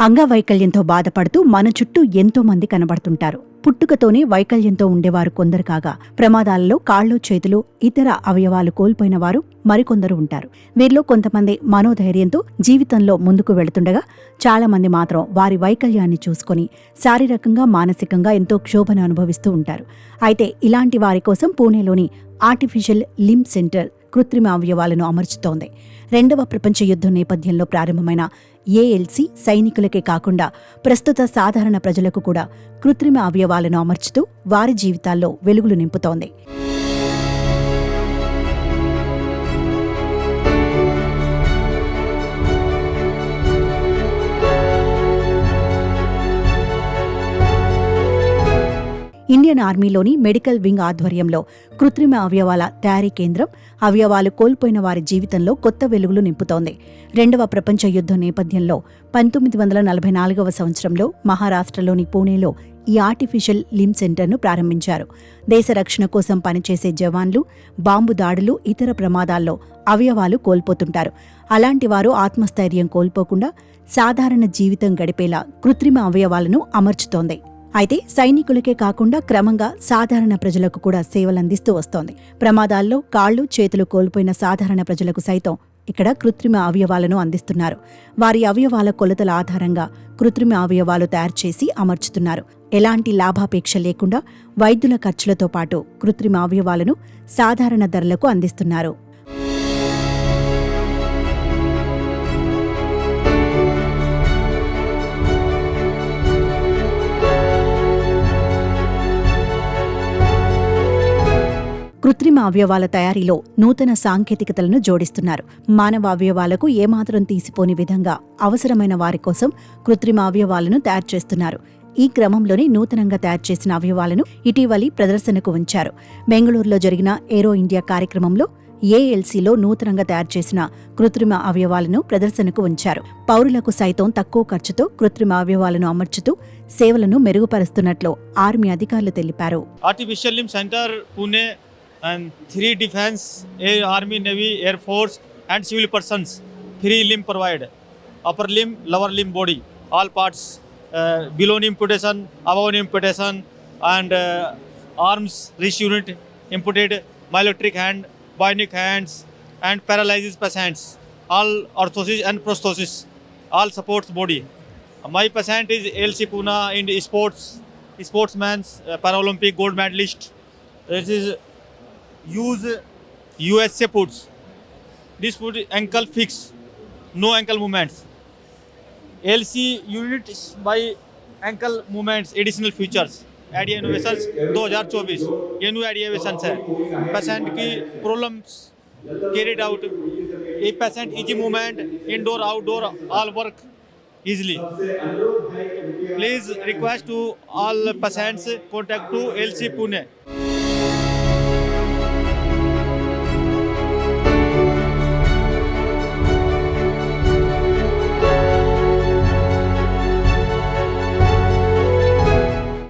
అంగవైకల్యంతో బాధపడుతూ మన చుట్టూ ఎంతో మంది కనబడుతుంటారు. పుట్టుకతోనే వైకల్యంతో ఉండేవారు కొందరు కాగా, ప్రమాదాలలో కాళ్ళు చేతులు ఇతర అవయవాలు కోల్పోయిన వారు మరికొందరు ఉంటారు. వీరిలో కొంతమంది మనోధైర్యంతో జీవితంలో ముందుకు వెళుతుండగా, చాలా మంది మాత్రం వారి వైకల్యాన్ని చూసుకొని శారీరకంగా మానసికంగా ఎంతో క్షోభను అనుభవిస్తూ ఉంటారు. అయితే ఇలాంటి వారి కోసం పూణేలోని ఆర్టిఫిషియల్ లింబ్ సెంటర్ కృత్రిమ అవయవాలను అమర్చుతోంది. 2వ ప్రపంచ యుద్ధం నేపథ్యంలో ప్రారంభమైన ఏఎల్సీ సైనికులకే కాకుండా ప్రస్తుత సాధారణ ప్రజలకు కూడా కృత్రిమ అవయవాలను అమర్చుతూ వారి జీవితాల్లో వెలుగులు నింపుతోంది. ఇండియన్ ఆర్మీలోని మెడికల్ వింగ్ ఆధ్వర్యంలో కృత్రిమ అవయవాల తయారీ కేంద్రం అవయవాలు కోల్పోయిన వారి జీవితంలో కొత్త వెలుగులు నింపుతోంది. 2వ ప్రపంచ యుద్ధం నేపథ్యంలో 1944వ సంవత్సరంలో మహారాష్ట్రలోని పూణేలో ఈ ఆర్టిఫిషియల్ లింబ్ సెంటర్ను ప్రారంభించారు. దేశ రక్షణ కోసం పనిచేసే జవాన్లు బాంబు దాడులు ఇతర ప్రమాదాల్లో అవయవాలు కోల్పోతుంటారు. అలాంటి వారు ఆత్మస్థైర్యం కోల్పోకుండా సాధారణ జీవితం గడిపేలా కృత్రిమ అవయవాలను అమర్చుతోంది. అయితే సైనికులకే కాకుండా క్రమంగా సాధారణ ప్రజలకు కూడా సేవలందిస్తూ వస్తోంది. ప్రమాదాల్లో కాళ్లు చేతులు కోల్పోయిన సాధారణ ప్రజలకు సైతం ఇక్కడ కృత్రిమ అవయవాలను అందిస్తున్నారు. వారి అవయవాల కొలతల ఆధారంగా కృత్రిమ అవయవాలు తయారు చేసి అమర్చుతున్నారు. ఎలాంటి లాభాపేక్ష లేకుండా వైద్యుల ఖర్చులతో పాటు కృత్రిమ అవయవాలను సాధారణ ధరలకు అందిస్తున్నారు. కృత్రిమ అవయవాల తయారీలో నూతన సాంకేతికతలను జోడిస్తున్నారు. మానవ అవయవాలకు ఏమాత్రం తీసిపోని విధంగా అవసరమైన వారి కోసం కృత్రిమ అవయవాలను తయారు చేస్తున్నారు. ఈ క్రమంలోనే నూతనంగా తయారు చేసిన అవయవాలను ఇటీవలి ప్రదర్శనకు ఉంచారు. బెంగళూరులో జరిగిన ఏరో ఇండియా కార్యక్రమంలో ఏఎల్సీలో నూతనంగా తయారు చేసిన కృత్రిమ అవయవాలను ప్రదర్శనకు ఉంచారు. పౌరులకు సైతం తక్కువ ఖర్చుతో కృత్రిమ అవయవాలను అమర్చుతూ సేవలను మెరుగుపరుస్తున్నట్లు ఆర్మీ అధికారులు తెలిపారు. Artificial limb centre Pune and 3 defense, Air, Army, Navy, Air Force and civil persons free limb provide. Upper limb, lower limb body, all parts, below limb amputation, above limb amputation and arms wrist unit amputed, myoelectric hand, bionic hands and paralysis patients, all orthosis and prosthesis, all supports body. My patient is LC Pune in sportsman, Paralympic gold medalist. This is use USA puts. This put ankle fix, no ankle movements. LC units by ankle movements, additional features. Idea innovations 2024 ये new idea innovations है. Patient की problems carried out. A patient easy movement, indoor, outdoor, all work easily. Please request to all patients contact to LC Pune.